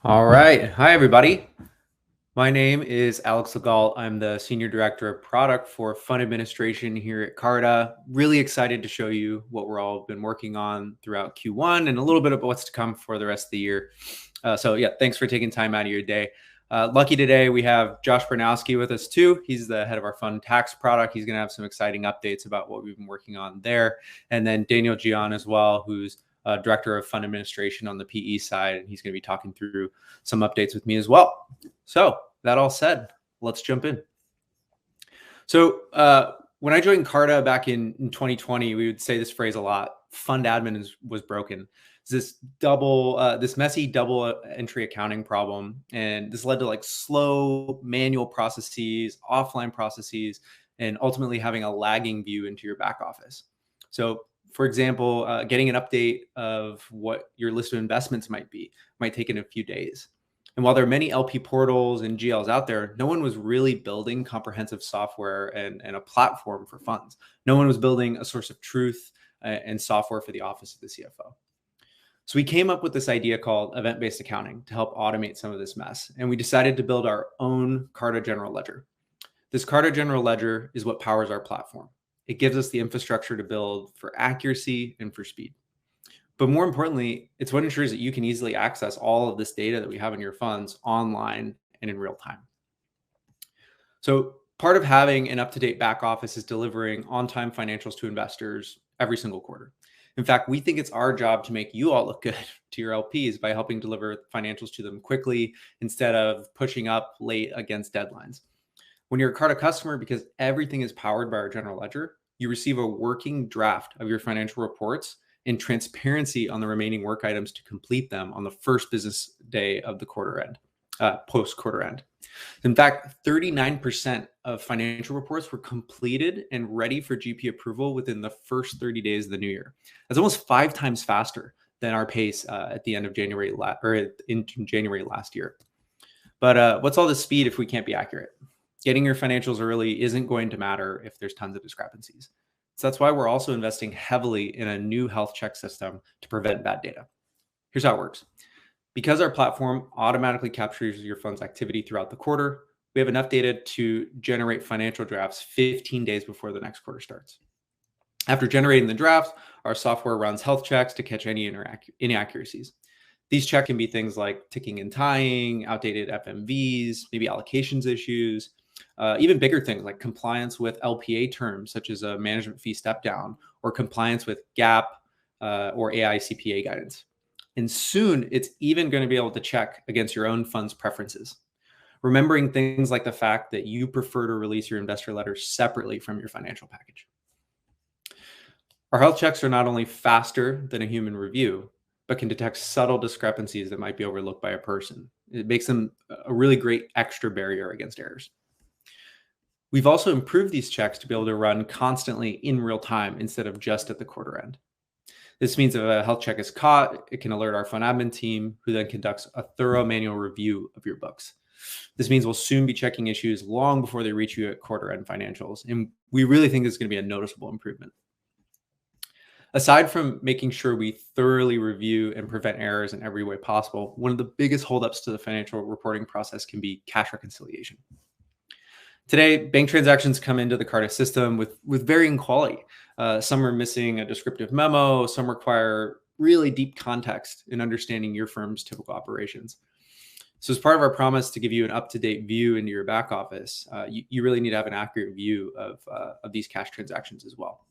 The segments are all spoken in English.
All right. Hi, everybody. My name is Alex Legault. I'm the Senior Director of Product for Fund Administration here at Carta. Really excited to show you what we're all been working on throughout Q1 and a little bit of what's to come for the rest of the year. So thanks for taking time out of your day. Lucky today, we have Josh Bernowski with us too. He's the head of our fund tax product. He's going to have some exciting updates about what we've been working on there. And then Daniel Gian as well, who's Director of Fund Administration on the PE side. And he's going to be talking through some updates with me as well. So that all said, let's jump in. So when I joined Carta back in 2020, we would say this phrase a lot: fund admin was broken. It's this messy double entry accounting problem, and this led to like slow manual processes, offline processes, and ultimately having a lagging view into your back office. So for example, getting an update of what your list of investments might take in a few days. And while there are many LP portals and GLs out there, no one was really building comprehensive software and a platform for funds. No one was building a source of truth and software for the office of the CFO. So we came up with this idea called event-based accounting to help automate some of this mess. And we decided to build our own Carta General Ledger. This Carta General Ledger is what powers our platform. It gives us the infrastructure to build for accuracy and for speed. But more importantly, it's what ensures that you can easily access all of this data that we have in your funds online and in real time. So part of having an up-to-date back office is delivering on-time financials to investors every single quarter. In fact, we think it's our job to make you all look good to your LPs by helping deliver financials to them quickly instead of pushing up late against deadlines. When you're a Carta customer, because everything is powered by our general ledger, you receive a working draft of your financial reports and transparency on the remaining work items to complete them on the first business day of the quarter end, post quarter end. In fact, 39% of financial reports were completed and ready for GP approval within the first 30 days of the new year. That's almost 5 times faster than our pace at the end of January in January last year. But what's all this speed if we can't be accurate? Getting your financials early isn't going to matter if there's tons of discrepancies. So that's why we're also investing heavily in a new health check system to prevent bad data. Here's how it works. Because our platform automatically captures your fund's activity throughout the quarter, we have enough data to generate financial drafts 15 days before the next quarter starts. After generating the drafts, our software runs health checks to catch any inaccuracies. These checks can be things like ticking and tying, outdated FMVs, maybe allocations issues, even bigger things like compliance with LPA terms, such as a management fee step down, or compliance with GAAP or AICPA guidance. And soon, it's even going to be able to check against your own fund's preferences, remembering things like the fact that you prefer to release your investor letters separately from your financial package. Our health checks are not only faster than a human review, but can detect subtle discrepancies that might be overlooked by a person. It makes them a really great extra barrier against errors. We've also improved these checks to be able to run constantly in real time instead of just at the quarter end. This means if a health check is caught, it can alert our fund admin team, who then conducts a thorough manual review of your books. This means we'll soon be checking issues long before they reach you at quarter end financials. And we really think this is going to be a noticeable improvement. Aside from making sure we thoroughly review and prevent errors in every way possible, one of the biggest holdups to the financial reporting process can be cash reconciliation. Today, bank transactions come into the Carta system with varying quality. Some are missing a descriptive memo. Some require really deep context in understanding your firm's typical operations. So as part of our promise to give you an up-to-date view into your back office, you really need to have an accurate view of these cash transactions as well.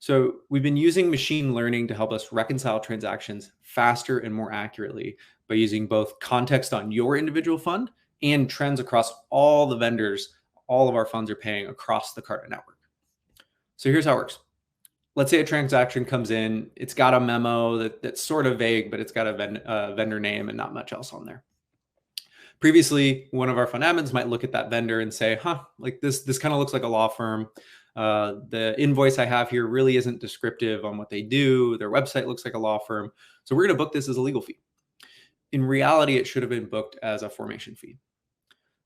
So we've been using machine learning to help us reconcile transactions faster and more accurately by using both context on your individual fund and trends across all the vendors all of our funds are paying across the Carta network. So here's how it works. Let's say a transaction comes in. It's got a memo that's sort of vague, but it's got a vendor name and not much else on there. Previously, one of our fund admins might look at that vendor and say, like this kind of looks like a law firm. The invoice I have here really isn't descriptive on what they do. Their website looks like a law firm. So we're going to book this as a legal fee. In reality, it should have been booked as a formation fee.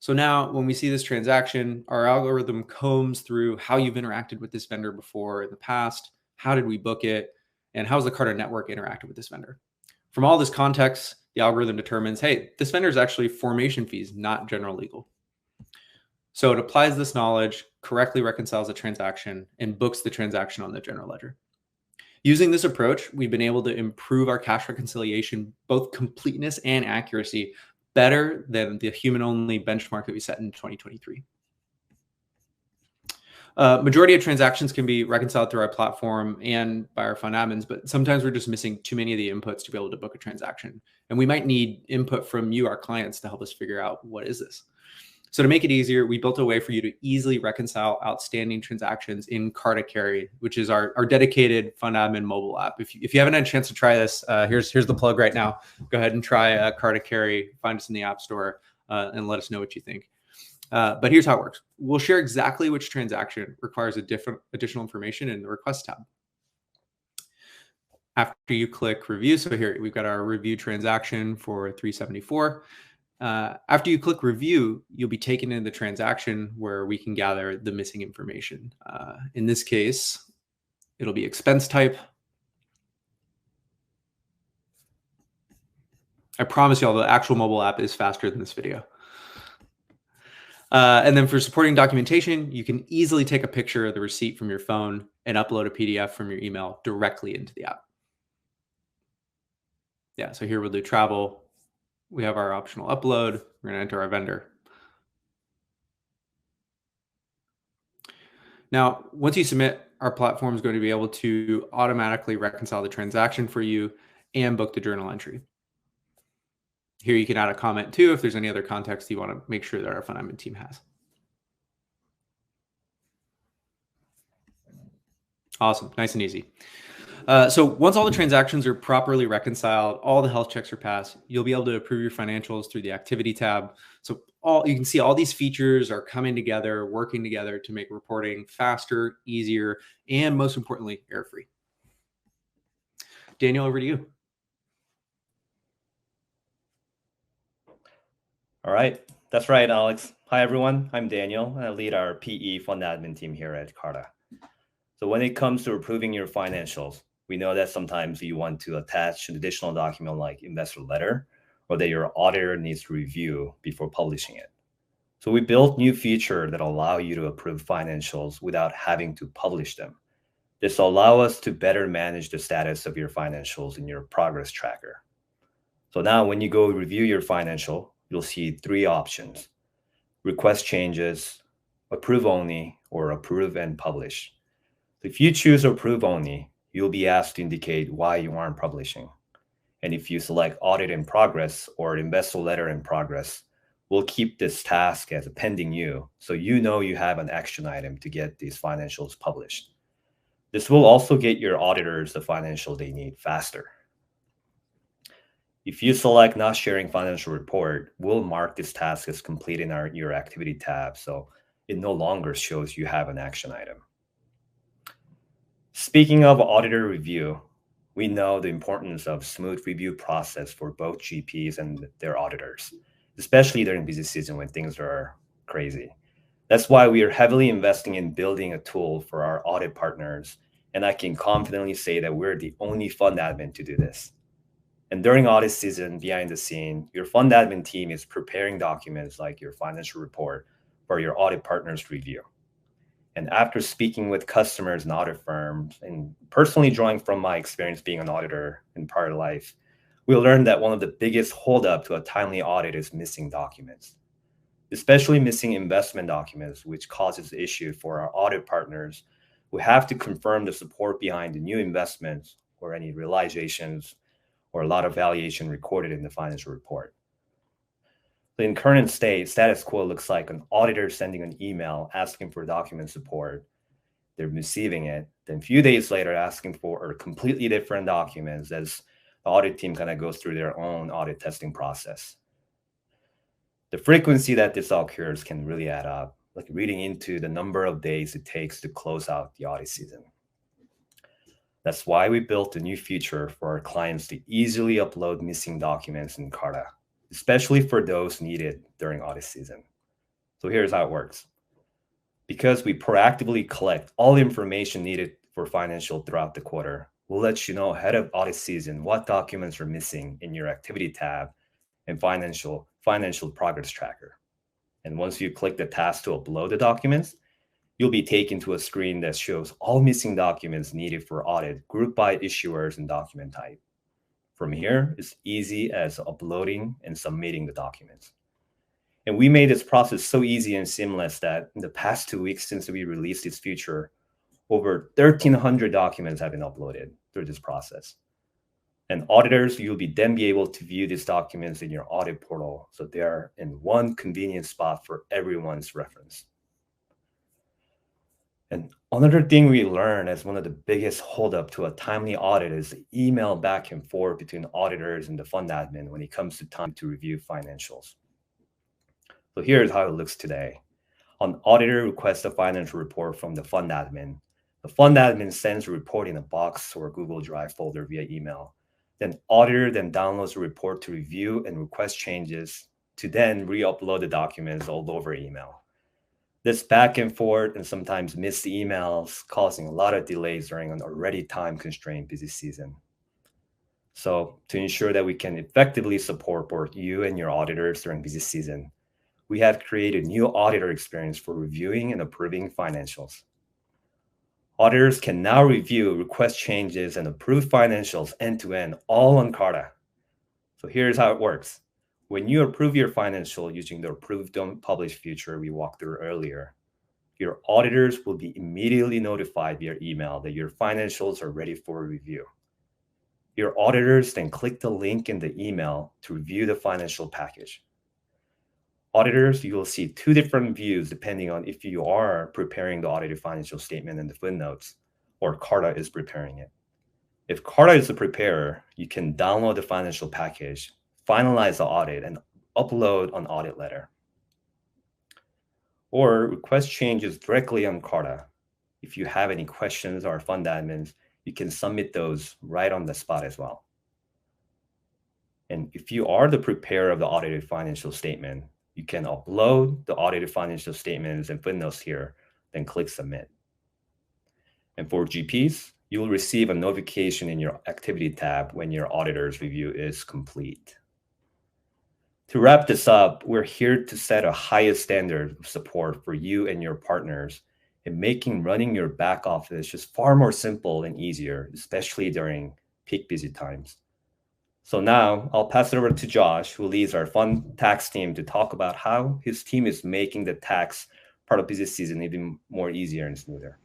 So now when we see this transaction, our algorithm combs through how you've interacted with this vendor before in the past, how did we book it, and how's the Carta network interacted with this vendor. From all this context, the algorithm determines, hey, this vendor is actually formation fees, not general legal. So it applies this knowledge, correctly reconciles the transaction, and books the transaction on the general ledger. Using this approach, we've been able to improve our cash reconciliation, both completeness and accuracy, better than the human-only benchmark that we set in 2023. Majority of transactions can be reconciled through our platform and by our fund admins, but sometimes we're just missing too many of the inputs to be able to book a transaction. And we might need input from you, our clients, to help us figure out what is this. So to make it easier, we built a way for you to easily reconcile outstanding transactions in Carta Carry, which is our dedicated fund admin mobile app. If you haven't had a chance to try this, here's the plug right now. Go ahead and try Carta Carry, find us in the App Store, and let us know what you think. But here's how it works. We'll share exactly which transaction requires a different additional information in the request tab. After you click review, so here we've got our review transaction for 374. After you click review, you'll be taken into the transaction where we can gather the missing information. In this case, it'll be expense type. I promise y'all the actual mobile app is faster than this video. And then for supporting documentation, you can easily take a picture of the receipt from your phone and upload a PDF from your email directly into the app. Yeah, so here we'll do travel. We have our optional upload. We're going to enter our vendor. Now, once you submit, our platform is going to be able to automatically reconcile the transaction for you and book the journal entry. Here you can add a comment too if there's any other context you want to make sure that our fund admin team has. Awesome, nice and easy. So once all the transactions are properly reconciled, all the health checks are passed, you'll be able to approve your financials through the activity tab. So you can see all these features are coming together, working together to make reporting faster, easier, and most importantly, error-free. Daniel, over to you. All right, that's right, Alex. Hi, everyone. I'm Daniel, and I lead our PE fund admin team here at Carta. So when it comes to approving your financials, we know that sometimes you want to attach an additional document like investor letter or that your auditor needs to review before publishing it. So we built new feature that allow you to approve financials without having to publish them. This will allow us to better manage the status of your financials in your progress tracker. So now when you go review your financial, you'll see three options: request changes, approve only, or approve and publish. If you choose approve only, you'll be asked to indicate why you aren't publishing. And if you select audit in progress or investor letter in progress, we'll keep this task as a pending you, so you know you have an action item to get these financials published. This will also get your auditors the financial they need faster. If you select not sharing financial report, we'll mark this task as complete in your activity tab, so it no longer shows you have an action item. Speaking of auditor review, we know the importance of smooth review process for both GPs and their auditors, especially during busy season when things are crazy. That's why we are heavily investing in building a tool for our audit partners, and I can confidently say that we're the only fund admin to do this. And during audit season, behind the scene, your fund admin team is preparing documents like your financial report for your audit partners review. And after speaking with customers and audit firms, and personally drawing from my experience being an auditor in prior life, we learned that one of the biggest holdup to a timely audit is missing documents, especially missing investment documents, which causes issue for our audit partners who have to confirm the support behind the new investments or any realizations or a lot of valuation recorded in the financial report. In current state, status quo looks like an auditor sending an email asking for document support. They're receiving it. Then a few days later, asking for completely different documents as the audit team kind of goes through their own audit testing process. The frequency that this occurs can really add up, like reading into the number of days it takes to close out the audit season. That's why we built a new feature for our clients to easily upload missing documents in Carta, especially for those needed during audit season. So here's how it works. Because we proactively collect all the information needed for financial throughout the quarter, We'll let you know ahead of audit season what documents are missing in your activity tab and financial progress tracker. And once you click the task to upload the documents, you'll be taken to a screen that shows all missing documents needed for audit, grouped by issuers and document type. From here, it's easy as uploading and submitting the documents. And we made this process so easy and seamless that in the past 2 weeks since we released this feature, over 1,300 documents have been uploaded through this process. And auditors, you'll then be able to view these documents in your audit portal, so they're in one convenient spot for everyone's reference. And another thing we learned as one of the biggest holdup to a timely audit is email back and forth between auditors and the fund admin when it comes to time to review financials. So here's how it looks today. An auditor requests a financial report from the fund admin. The fund admin sends a report in a box or Google Drive folder via email. Then auditor then downloads the report to review and request changes to then re-upload the documents all over email. This back and forth and sometimes missed emails causing a lot of delays during an already time-constrained busy season. So to ensure that we can effectively support both you and your auditors during busy season, we have created a new auditor experience for reviewing and approving financials. Auditors can now review, request changes, and approve financials end-to-end, all on Carta. So here's how it works. When you approve your financial using the Approve Don't Publish feature we walked through earlier, your auditors will be immediately notified via email that your financials are ready for review. Your auditors then click the link in the email to review the financial package. Auditors, you will see two different views depending on if you are preparing the audited financial statement and the footnotes, or Carta is preparing it. If Carta is the preparer, you can download the financial package, finalize the audit, and upload an audit letter. Or request changes directly on Carta. If you have any questions or fund admins, you can submit those right on the spot as well. And if you are the preparer of the audited financial statement, you can upload the audited financial statements and footnotes here, then click Submit. And for GPs, you will receive a notification in your Activity tab when your auditor's review is complete. To wrap this up, we're here to set a highest standard of support for you and your partners in making running your back office just far more simple and easier, especially during peak busy times. So now I'll pass it over to Josh, who leads our fund tax team, to talk about how his team is making the tax part of busy season even more easier and smoother.